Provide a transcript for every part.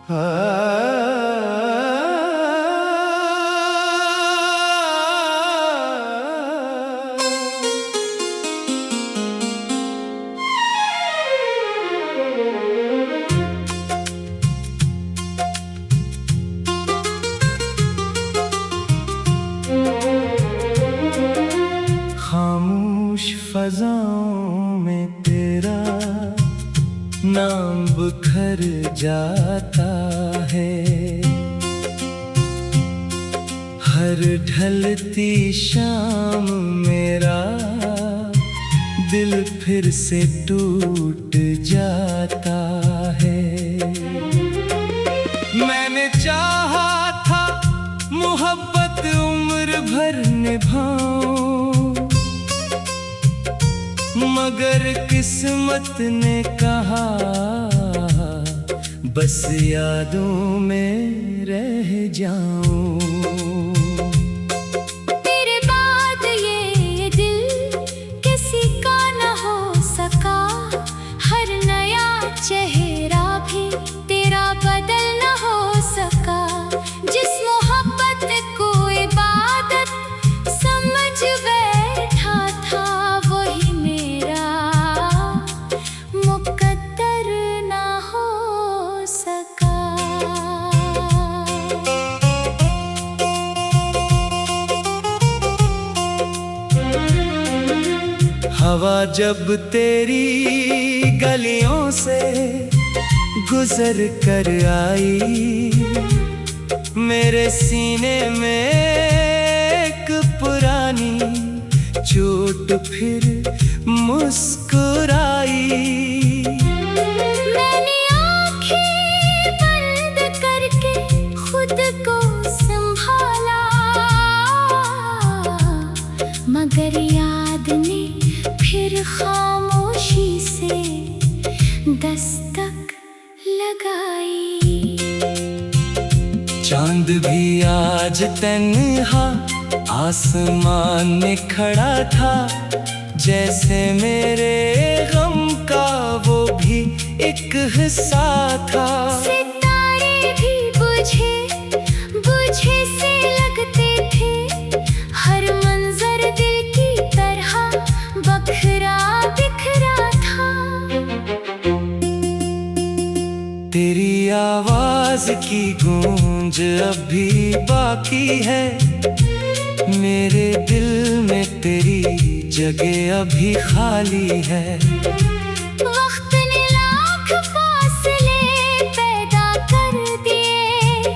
खामोश फजाओं में तेरा नाम बिखर जाता है। हर ढलती शाम मेरा दिल फिर से टूट जाता है। मैंने चाहा था मोहब्बत उम्र भर निभाऊं, मगर किस्मत ने कहा बस यादों में रह जाऊं। तेरे बाद ये दिल किसी का न हो सका, हर नया चेहरा भी तेरा बदल न हो सका। जिस मोहब्बत को इबादत समझ बैठा था, वही मेरा मुकद्दर न हो सका। हवा जब तेरी गलियों से गुजर कर आई, मेरे सीने में एक पुरानी चोट फिर मुस्कुराई। मैंने आँखें बंद करके खुद को संभाला, मगर याद ने फिर खामोशी से दस्तक लगाई। चांद भी आज तन्हा आसमान में खड़ा था, जैसे मेरे गम का वो भी एक हिस्सा था। सितारे भी बुझे बुझे से लगते थे, हर मंजर दिल की तरह बखरा बिखरा था। तेरी आवाज की गूंज अभी बाकी है, मेरे दिल में तेरी जगह अभी खाली है। वक्त ने लाख फासले पैदा कर दिए,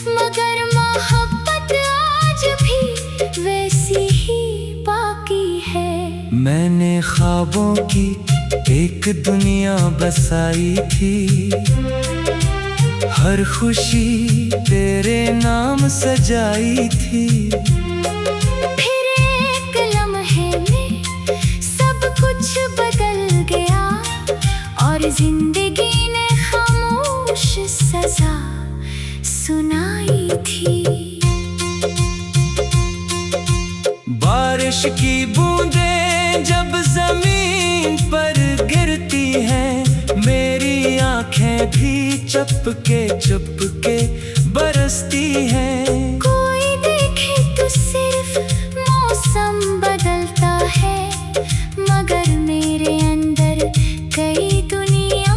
मगर मोहब्बत आज भी वैसी ही बाकी है। मैंने ख्वाबों की एक दुनिया बसाई थी, हर खुशी तेरे नाम सजाई थी। फिर एक लम्हे में सब कुछ बदल गया, और जिंदगी ने खामोश सजा सुनाई थी। बारिश की बूंदें जब जमीन पर गिरती हैं, मेरी आंखें भी चुपके चुपके बरसती हैं। कोई देखे तो सिर्फ मौसम बदलता है, मगर मेरे अंदर कई दुनिया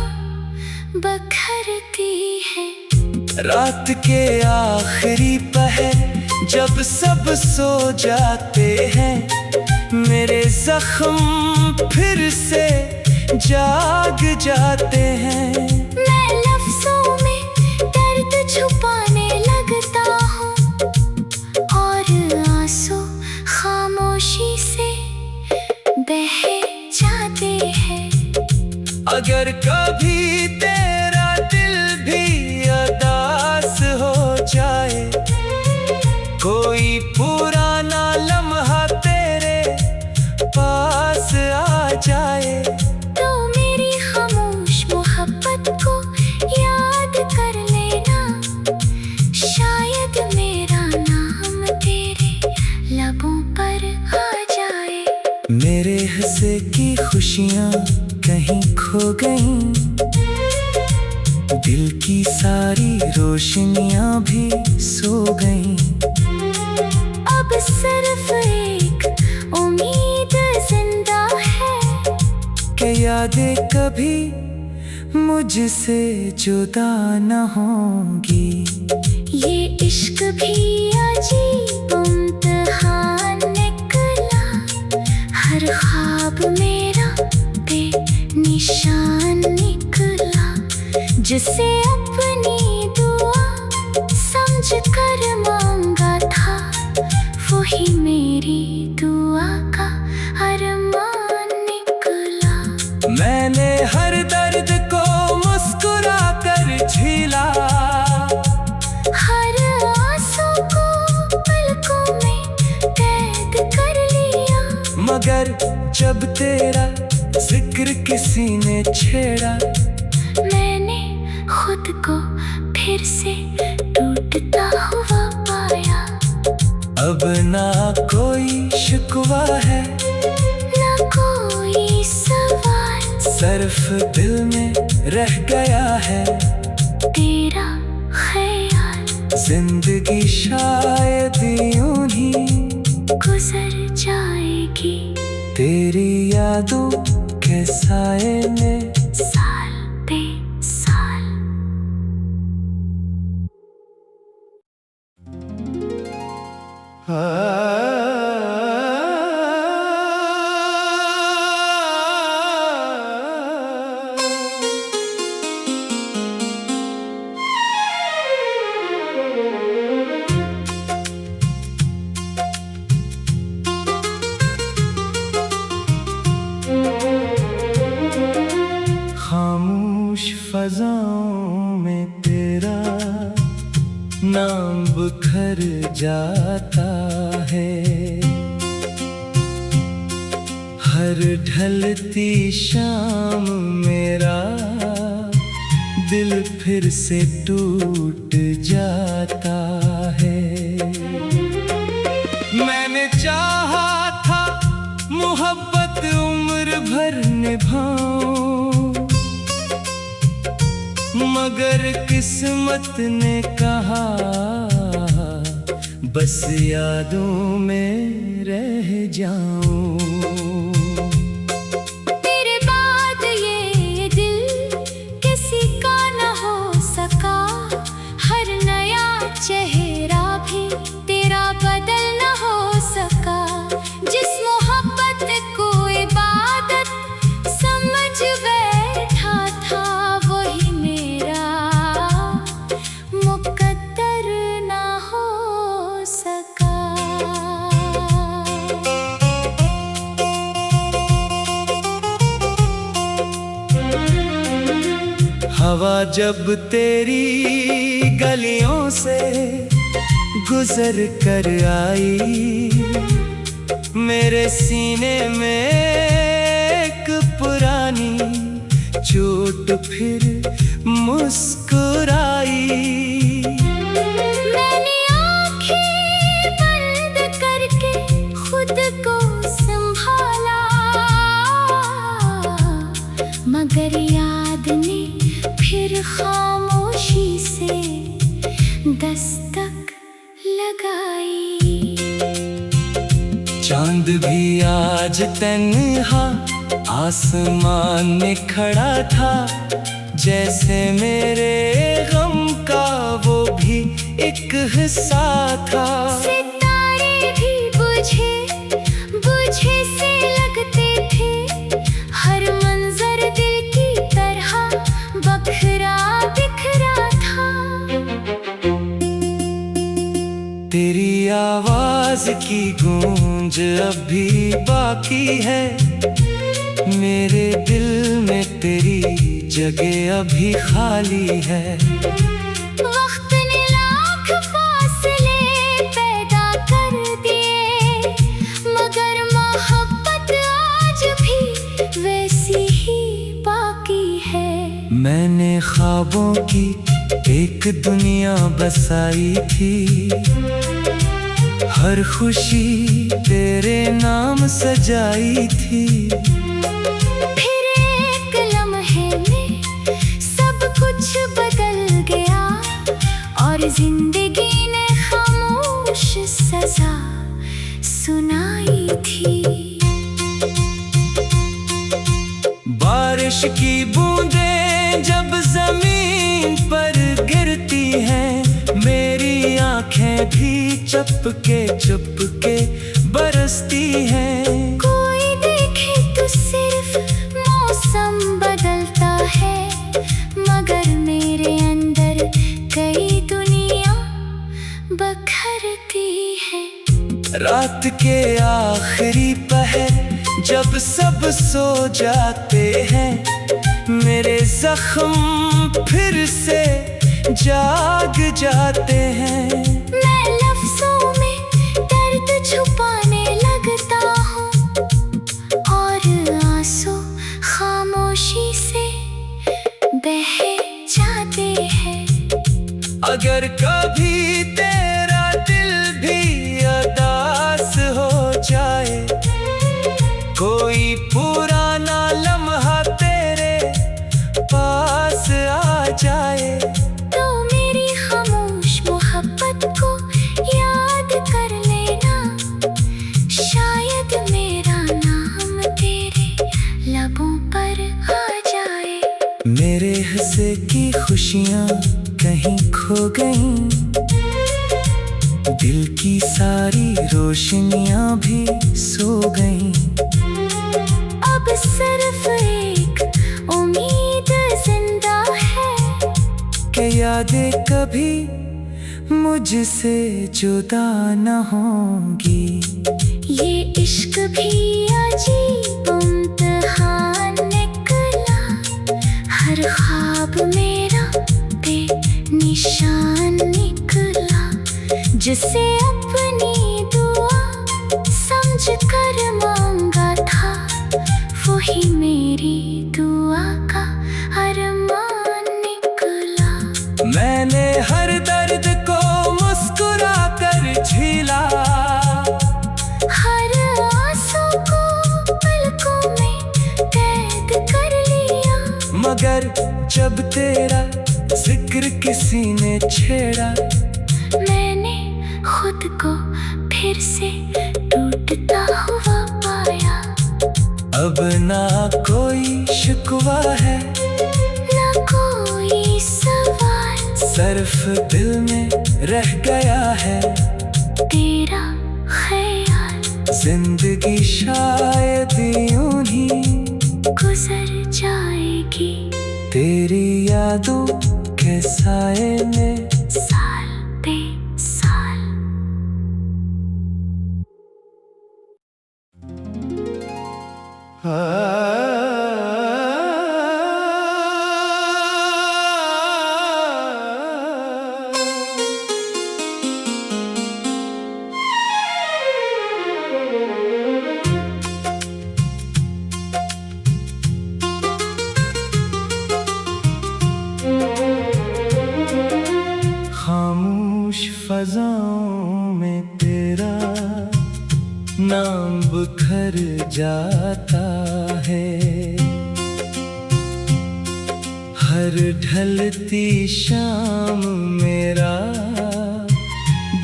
बखरती है। रात के आखिरी पहर जब सब सो जाते हैं, मेरे जख्म फिर से जाग जाते हैं। मैं लफ्जों में दर्द छुपाने लगता हूँ, और आंसू खामोशी से बह जाते हैं। अगर कभी तेरा दिल भी उदास हो जाए, कोई पुराना लम्हा तेरे पास आ जाए, तो मेरी खामोश मोहब्बत को याद कर लेना, शायद मेरा नाम तेरे लबों पर आ जाए। मेरे हंसे की खुशियाँ कहीं खो गईं, दिल की सारी रोशनियां भी सो गईं। अब सिर्फ एक उम्मीद जिंदा है कि यादें कभी मुझसे जुदा न होंगी। ये इश्क भी अजीब इम्तिहान निकला, हर ख्वाब मेरा बेनिशान निकला। जिसे अपनी दुआ समझ कर मांगा था, वही मेरी दुआ का अरमान निकला। मैंने हर दर्द को मुस्कुरा कर झेला, हर आंसू को पलकों में कैद कर लिया। मगर जब तेरा जिक्र किसी ने छेड़ा, मैंने खुद को फिर से टूटता हुआ पाया। अब ना कोई शिकवा है, ना कोई सवाल, सिर्फ दिल में रह गया है तेरा ख्याल। जिंदगी शायद यूं ही गुजर जाएगी तेरी यादों के साए में, साल पे साल। खामोश फजाओं में तेरा नाम बिखर जाता है। हर ढलती शाम मेरा दिल फिर से टूट जाता है। मैंने चाहा था मोहब्बत उम्र भर निभाऊं, मगर किस्मत ने कहा बस यादों में रह जाऊं। तेरे बाद ये दिल किसी का न हो सका, हर नया चेहरा भी तेरा बदल न हो सका। जिस मोहब्बत को इबादत समझ बैठा था, वही मेरा मुकद्दर न हो सका। हवा जब तेरी गलियों से गुजर कर आई, मेरे सीने में एक पुरानी चोट फिर मुस्कुराई। मैंने आँखें बंद करके खुद को संभाला, मगर याद ने फिर खामोशी से दस्तक लगाई। चांद भी आज तन्हा आसमान में खड़ा था, जैसे मेरे गम का वो भी एक हिस्सा था। सितारे भी बुझे बुझे से लगते थे, हर मंजर दिल की तरह बखरा बिखरा था। तेरी आवाज की गूंज अभी बाकी है, मेरे दिल में तेरी जगह अभी खाली है। वक्त ने लाख फासले पैदा कर दिए, मगर मोहब्बत आज भी वैसी ही बाकी है। मैंने ख्वाबों की एक दुनिया बसाई थी, हर खुशी तेरे नाम सजाई थी। फिर एक लम्हे में सब कुछ और जिंदगी ने खामोश सजा सुनाई थी। बारिश की बूंदें जब जमीन पर गिरती हैं, मेरी आंखें भी चुपके चुपके बरसती हैं। कोई देखे तो सिर्फ मौसम बदलता है, मगर मेरे अंदर कई दुनिया बखरती है। रात के आखिरी पहर जब सब सो जाते हैं, मेरे जख्म फिर से जाग जाते हैं। मैं लफ्जों में दर्द छुपाने लगता हूँ और आंसू खामोशी से बह जाते हैं। अगर कभी तेरा दिल भी उदास हो जाए, कोई पुराना लम्हा तेरे पास आ जाए, तो मेरी खामोश मोहब्बत को याद कर लेना। शायद मेरा नाम तेरे लबों पर आ जाए। मेरे हंसे की खुशियाँ कहीं खो गईं, दिल की सारी रोशनियाँ भी सो गईं। अब सिर्फ एक उम्मीद जिंदा है कि यादें कभी मुझसे जुदा न होंगी। ये इश्क भी अजीब इम्तिहान निकला, हर ख्वाब मेरा बेनिशान निकला। जिसे अपनी दुआ समझ कर मांगा था, वही मेरी दुआ का अरमान निकला। मैंने हर दर्द को मुस्कुरा कर झेला, हर आंसू को पलकों में कैद कर लिया। मगर जब तेरा जिक्र किसी ने छेड़ा, मैंने खुद को फिर से टूटता हुआ पाया। अब ना कोई शिकवा है, ना कोई सवाल, सिर्फ दिल में रह गया है तेरा ख्याल। जिंदगी शायद यूं ही गुजर जाएगी तेरी यादों के साए में, साल पे साल। खामोश फजाओं में तेरा नाम बिखर जाता है। हर ढलती शाम मेरा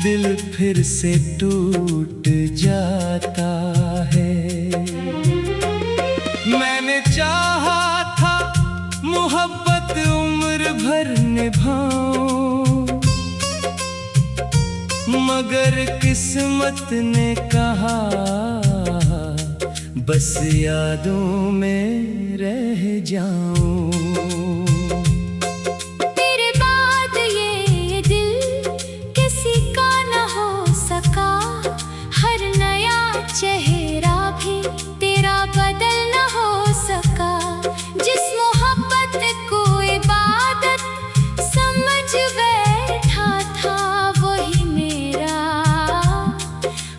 दिल फिर से टूट जाता है। मैंने चाहा था मोहब्बत उम्र भर निभाऊं, मगर किस्मत ने कहा बस यादों में रह जाऊं। तेरे बाद ये दिल किसी का न हो सका, हर नया चेहरा भी तेरा बदल न हो सका। जिस मोहब्बत को इबादत समझ बैठा था, वही मेरा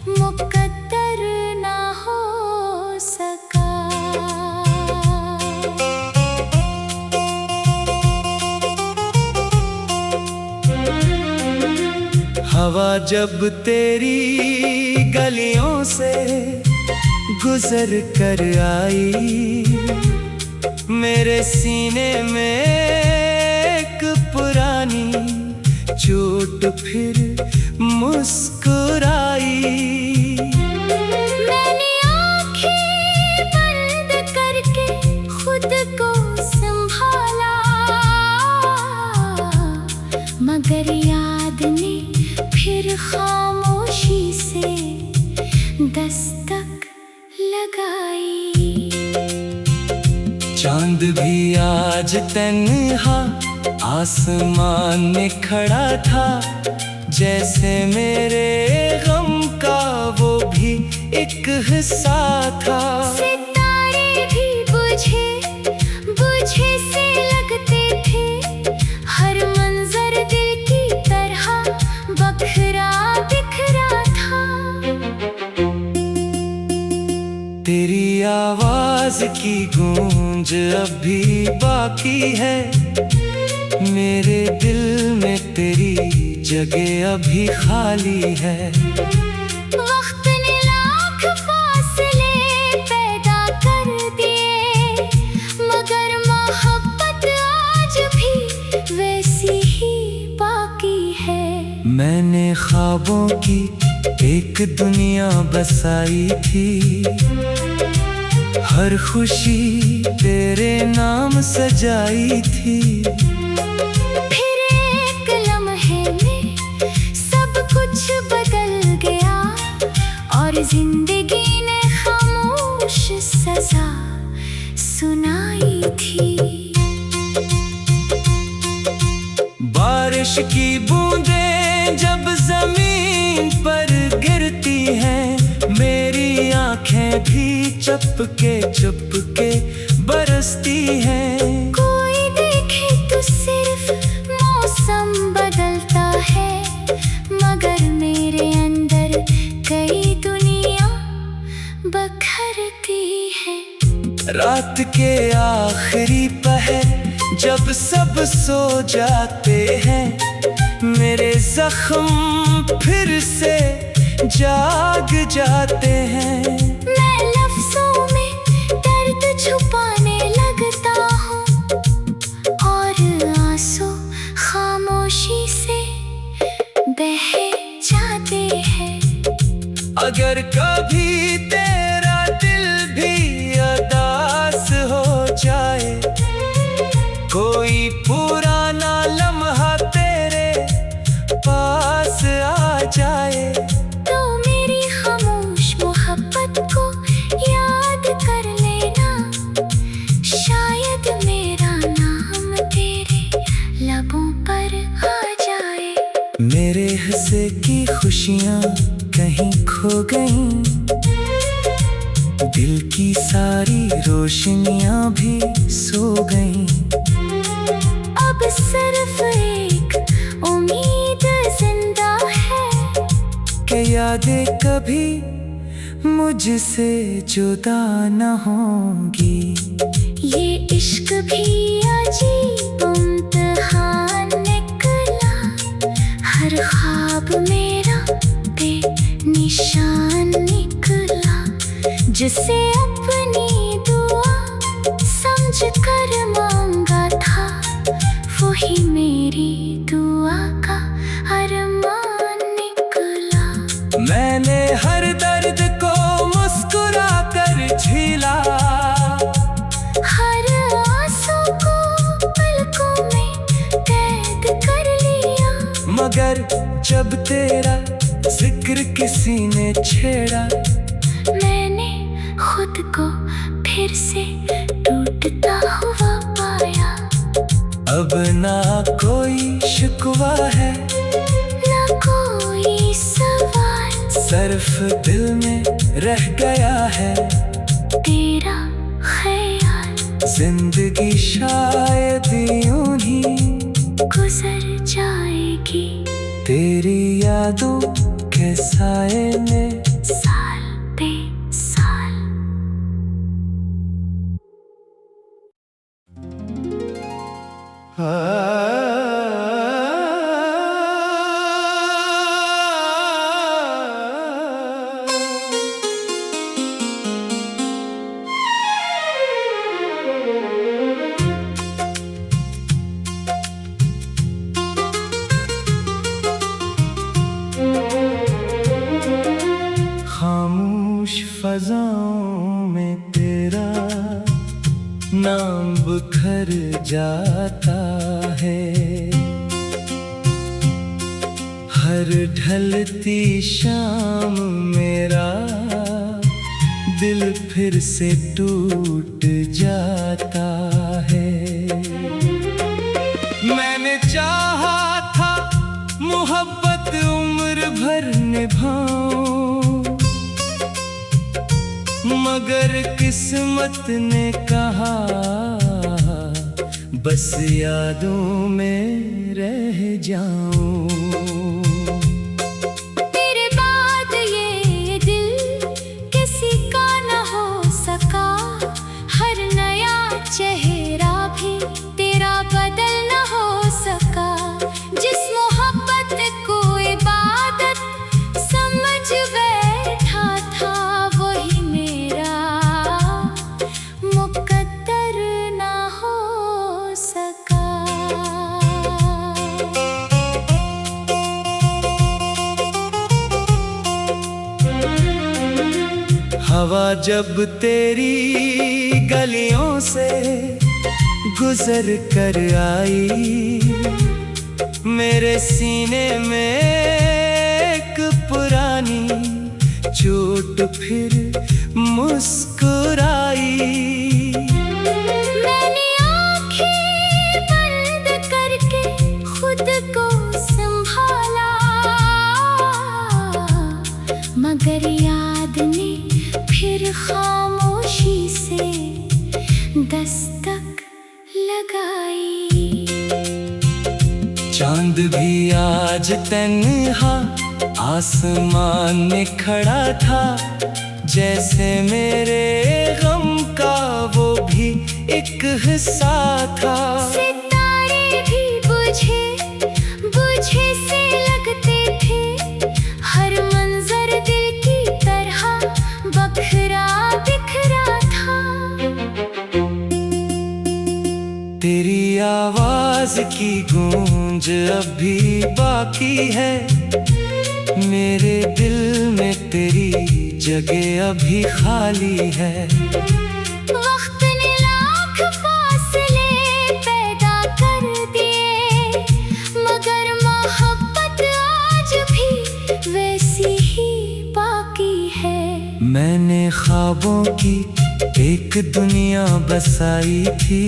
मुकद्दर न हो सका। हवा जब तेरी गलियों से गुजर कर आई, मेरे सीने में एक पुरानी चोट घुट फिर मुस्कुराई। मैंने आंखें बंद करके खुद को संभाला, मगर याद ने फिर खामोशी से दस्तक लगाई। चांद भी आज तन्हा आसमान में खड़ा था, जैसे मेरे गम का वो भी एक हिस्सा था। सितारे भी बुझे बुझे से लगते थे, हर मंजर दिल की तरह बखरा बिखरा था। तेरी आवाज की गूंज अब भी बाकी है, मेरे दिल में तेरी जगह अभी खाली है। वक्त ने लाख फासले पैदा कर दिए, मगर मोहब्बत आज भी वैसी ही बाकी है। मैंने ख्वाबों की एक दुनिया बसाई थी, हर खुशी तेरे नाम सजाई थी। फिर एक लम्हे में सब कुछ बदल गया, और जिंदगी ने खामोश सजा सुनाई थी। बारिश की बूंदें जब जमीन पर गिरती हैं, मेरी आंखें भी चुपके चुपके बरसती हैं। कोई देखे तो सिर्फ मौसम बदलता है, मगर मेरे अंदर कई दुनिया बखरती है। रात के आखिरी पहर जब सब सो जाते हैं, मेरे जख्म फिर से जाग जाते हैं। मैं लफ्जों में दर्द छुपाने लगता हूँ, और आंसू खामोशी से बह जाते हैं। अगर कभी तेरा दिल भी उदास हो जाए, कोई पुराना लम्हा तेरे पास आ जाए, तो मेरी खामोश मोहब्बत को याद कर लेना, शायद मेरा नाम तेरे लबों पर आ जाए। मेरे हिस्से की खुशियाँ कहीं खो गईं, दिल की सारी रोशनियाँ भी सो गईं। अब सिर्फ एक उम्मीद जिंदा है, कि यादें कभी मुझसे जुदा न होंगी। ये इश्क भी अजीब इम्तिहान निकला, हर ख्वाब मेरा बेनिशान निकला। जिसे अपनी दुआ समझ कर मांगा था, वही मेरी दुआ का अरमान निकला। मैंने हर दर्द को मुस्कुरा कर झेला, हर आंसू को पलकों में कैद कर लिया, मगर जब तेरा जिक्र किसी ने छेड़ा, मैंने खुद को फिर से टूटता हुआ पाया। अब ना कोई शिकवा है, ना कोई सवाल, सिर्फ दिल में रह गया है तेरा ख्याल। जिंदगी शायद यूं ही गुजर जाएगी तेरी यादों के साए में, साल पे साल। फ़ज़ाओं में तेरा नाम बिखर जाता है। हर ढलती शाम मेरा दिल फिर से टूट जाता है। मैंने चाहा था मोहब्बत उम्र भर निभाऊं, मगर किस्मत ने कहा बस यादों में रह जाऊं। तेरे बाद ये दिल किसी का न हो सका, हर नया चेहरा भी तेरा बदल न हो सका। जिस मोहब्बत को इबादत समझ बैठा था, वही मेरा मुकद्दर न हो सका। हवा जब तेरी गलियों से गुजर कर आई, मेरे सीने में एक पुरानी चोट फिर मुस्कुराई। मैंने आँखें बंद करके खुद को संभाला, मगर याद ने फिर खामोशी से दस्तक लगाई। चांद भी आज तन्हा आसमान में खड़ा था, जैसे मेरे गम का वो भी एक हिस्सा था। सितारे भी बुझे बुझे से लगते थे, हर मंजर दिल की तरह बखरा बिखरा था। तेरी आवाज की गूंज अभी बाकी है, मेरे दिल में तेरी जगह अभी खाली है। वक्त ने लाख फासले पैदा कर दिए, मगर मोहब्बत आज भी वैसी ही बाकी है। मैंने ख्वाबों की एक दुनिया बसाई थी,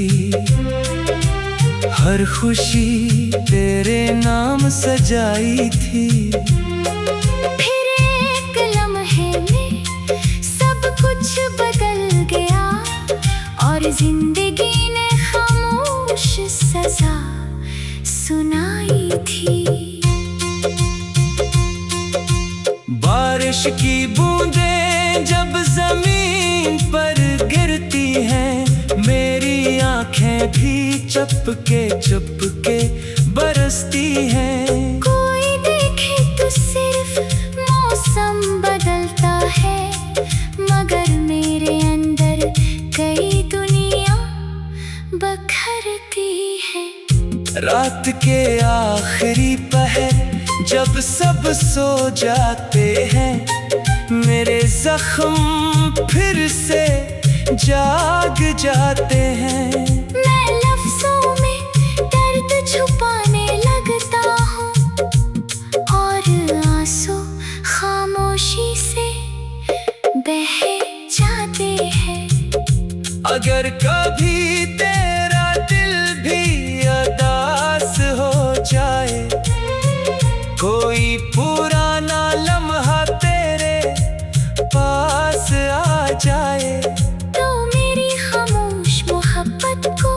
हर खुशी तेरे नाम सजाई थी। फिर एक लम्हे में सब कुछ बदल गया, और जिंदगी ने खामोश सजा सुनाई थी। बारिश की बूंदें जब जमीन पर गिरती हैं, मेरी आंखें भी चुपके चुपके बरसती हैं। कोई देखे तो सिर्फ मौसम बदलता है, मगर मेरे अंदर कई दुनिया बखरती है। रात के आखिरी पहर जब सब सो जाते हैं, मेरे जख्म फिर से जाग जाते हैं। मैं लफ्जों में दर्द छुपाने लगता हूँ, और आंसू खामोशी से बह जाते हैं। अगर कभी तेरा दिल भी उदास हो जाए, कोई पुराना लम्हा तेरे पास आ जाए, तो मेरी खामोश मोहब्बत को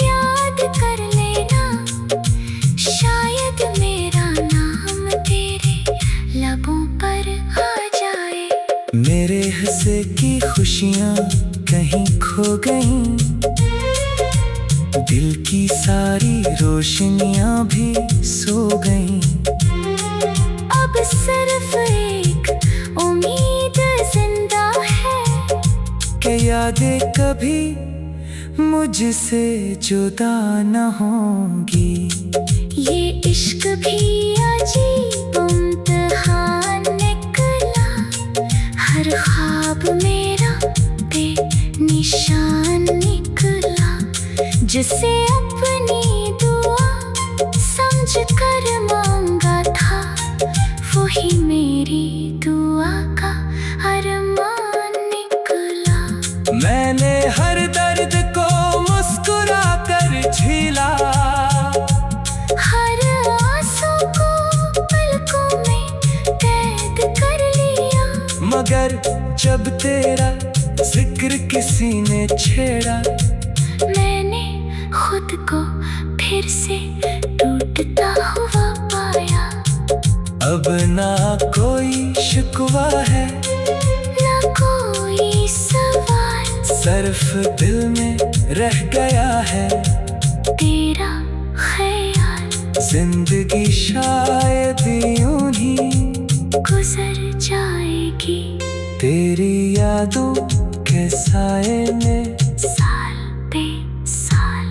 याद कर लेना, शायद मेरा नाम तेरे लबों पर आ जाए। मेरे हिस्से की खुशियाँ कहीं खो गईं, दिल की सारी रोशनियाँ भी सो गईं। अब सिर्फ एक उम्मीद जिंदा है, कि यादें कभी मुझसे जुदा न होंगी। ये इश्क भी अजीब इम्तिहान निकला, हर ख्वाब में तुझसे अपनी दुआ समझ कर मांगा था, वही मेरी दुआ का अरमान निकला। मैंने हर दर्द को मुस्कुरा कर झेला, हर आंसू को पलकों में कैद कर लिया। मगर जब तेरा जिक्र किसी ने छेड़ा, मैंने खुद को फिर से टूटता हुआ पाया। अब ना कोई शिकवा है, ना कोई सवाल, सिर्फ दिल में रह गया है तेरा ख्याल। जिंदगी शायद यूं ही गुजर जाएगी तेरी यादों के साए में, साल पे साल।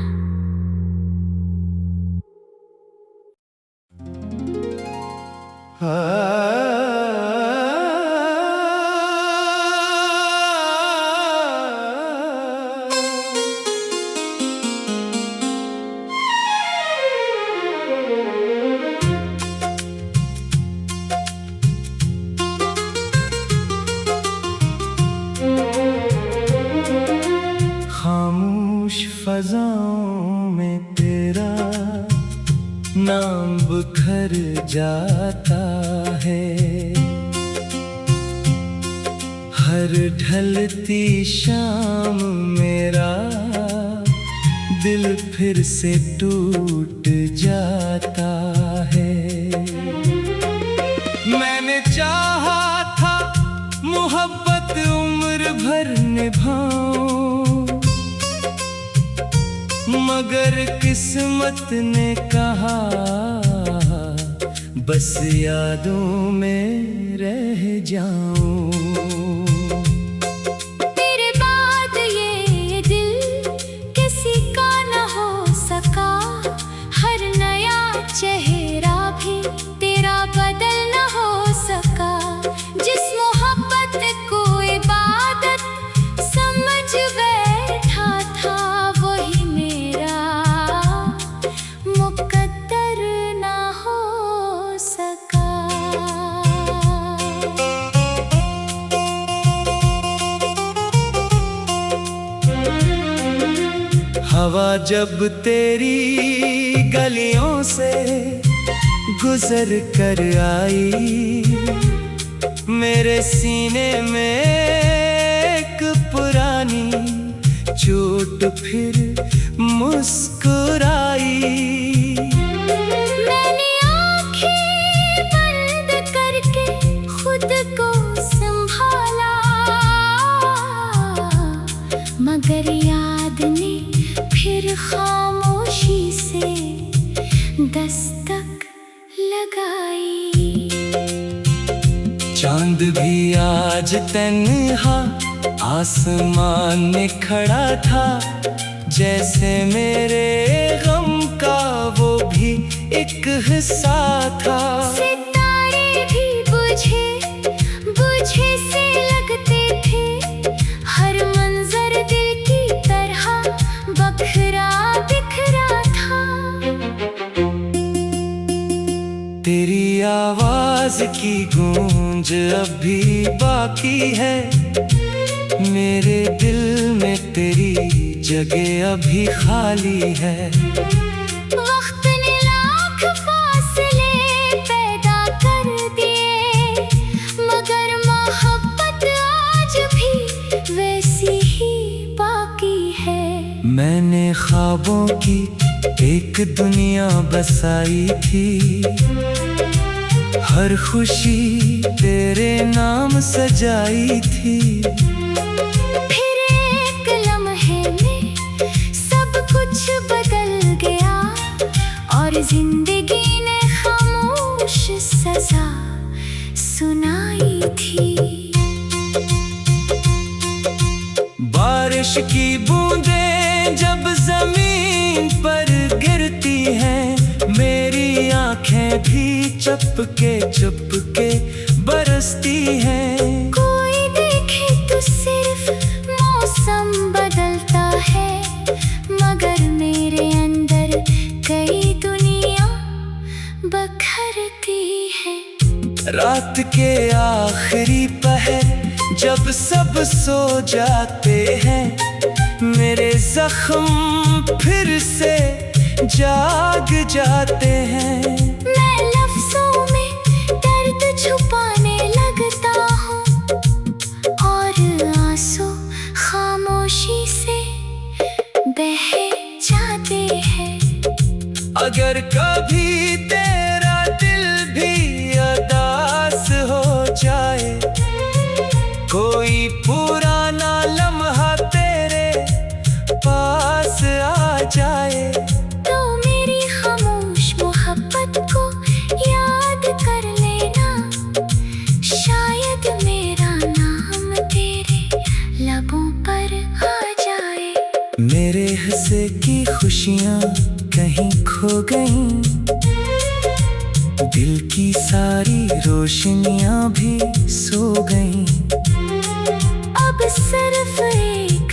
खामोश फजाओं में तेरा नाम बिखर जाता है, हर ढलती शाम मेरा दिल फिर से टूट जाता है। मैंने चाहा था मोहब्बत उम्र भर निभाऊं, मगर किस्मत ने कहा बस यादों में रह जाऊं। तेरे बाद ये दिल किसी का न हो सका, हर नया चेहरा भी तेरा बदल न हो सका। जिस मोहब्बत को इबादत समझ बैठा था, वही मेरा मुकद्दर ना हो सका। हवा जब तेरी गलियों से गुजर कर आई, मेरे सीने में एक पुरानी चोट फिर मुस्कुराई। मैंने आँखें बंद करके खुद को संभाला, मगर याद ने फिर खामोशी से दस्तक लगाई। चांद भी आज तन्हा आसमान में खड़ा था, जैसे मेरे गम का वो भी एक हिस्सा था। सितारे भी बुझे बुझे से लगते थे, हर मंजर दिल की तरह बखरा बिखरा था। तेरी आवाज की गूंज अभी बाकी है, मेरे दिल में तेरी जगह अभी खाली है। वक्त ने लाख फासले पैदा कर दिए, मगर मोहब्बत आज भी वैसी ही बाकी है। मैंने ख्वाबों की एक दुनिया बसाई थी, हर खुशी तेरे नाम सजाई थी। फिर एक लम्हे में सब कुछ बदल गया, और जिंदगी ने खामोश सजा सुनाई थी। बारिश की बूंदें जब जमीन पर गिरती हैं, मेरी आंखें भी चुपके बरसती हैं। कोई देखे तो सिर्फ मौसम बदलता है, मगर मेरे बखरती है। रात के आखिरी पहर जब सब सो जाते हैं, मेरे जख्म फिर से जाग जाते हैं। मैं लफ्जों में दर्द छुपाने लगता हूँ और आंसू खामोशी से बह जाते हैं। अगर कभी तेरा दिल भी उदास हो जाए, कोई पुराना लम्हा तेरे पास आ जाए, तो मेरी खामोश मोहब्बत को याद कर लेना। शायद मेरा नाम तेरे लबों पर आ जाए। मेरे हंसे की खुशियाँ कहीं खो गईं, दिल की सारी रोशनियाँ भी सो गईं। अब सिर्फ एक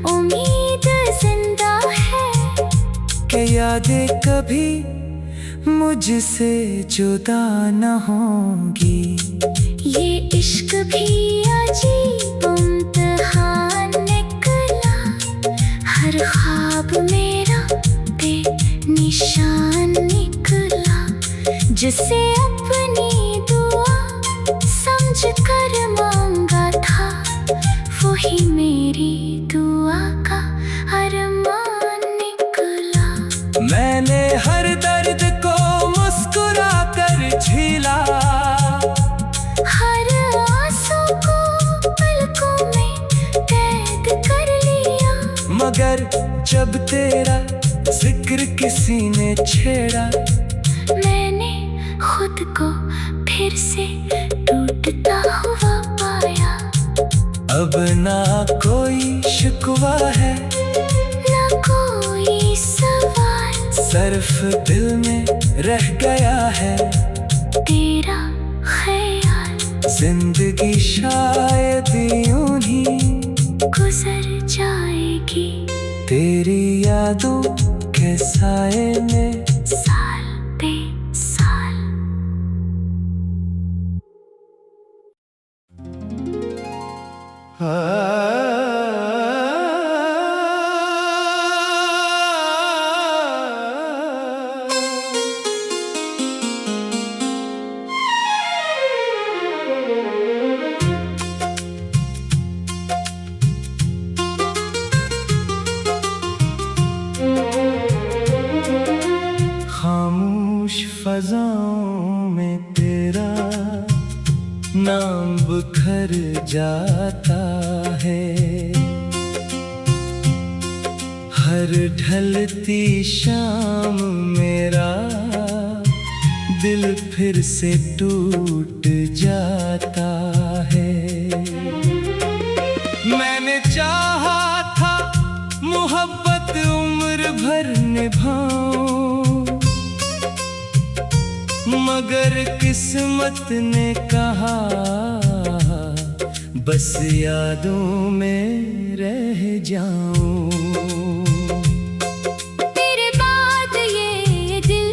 उम्मीद जिंदा है कि यादें कभी मुझसे जुदा न होंगी। ये इश्क भी अजीब इम्तिहान निकला। हर ख्वाब मेरा बेनिशान निकला। जिसे अपनी दुआ समझ कर मांगा था, वही मेरी दुआ का अरमान निकला। मैंने हर दर्द को मुस्कुरा कर झेला, हर आंसू को पलकों में कैद कर लिया। मगर जब तेरा जिक्र किसी ने छेड़ा, मैंने खुद को फिर से टूटता हुआ पाया। अब ना कोई शिकवा है, ना कोई सवाल, सिर्फ दिल में रह गया है तेरा ख्याल। जिंदगी शायद यूं ही गुजर जाएगी तेरी यादों के साए में, साल पे साल। खामोश फजाओं में तेरा नाम बिखर जाता है। हर ढलती शाम मेरा दिल फिर से टूट जाता है। मैंने चाहा था मोहब्बत उम्र भर निभाऊं, मगर किस्मत ने कहा बस यादों में रह जाऊं। तेरे बाद ये दिल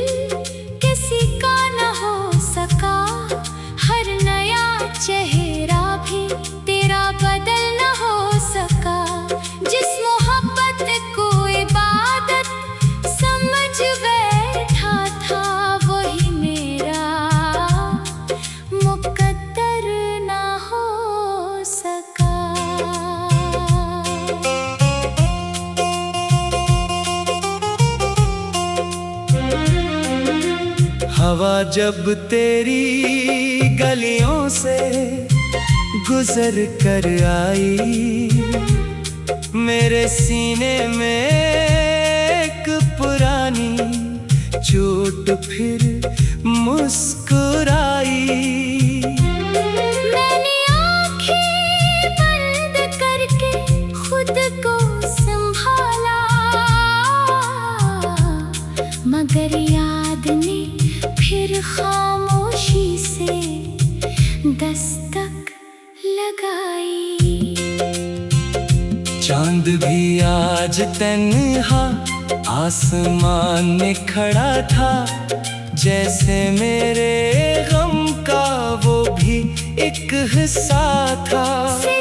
किसी का न हो सका। हर नया चेहरा भी तेरा बदल न हो सका। जिस मोहब्बत को इबादत समझ बैठा था, वही मेरा मुकद्दर न हो सका। हवा जब तेरी गलियों से गुजर कर आई, मेरे सीने में एक पुरानी चोट फिर मुस्कुराई। मैंने आँखें बंद करके खुद को संभाला, मगर याद ने फिर खामोशी से दस्तक लगाई। चांद भी आज तन्हा आसमान में खड़ा था, जैसे मेरे गम का वो भी एक हिस्सा था।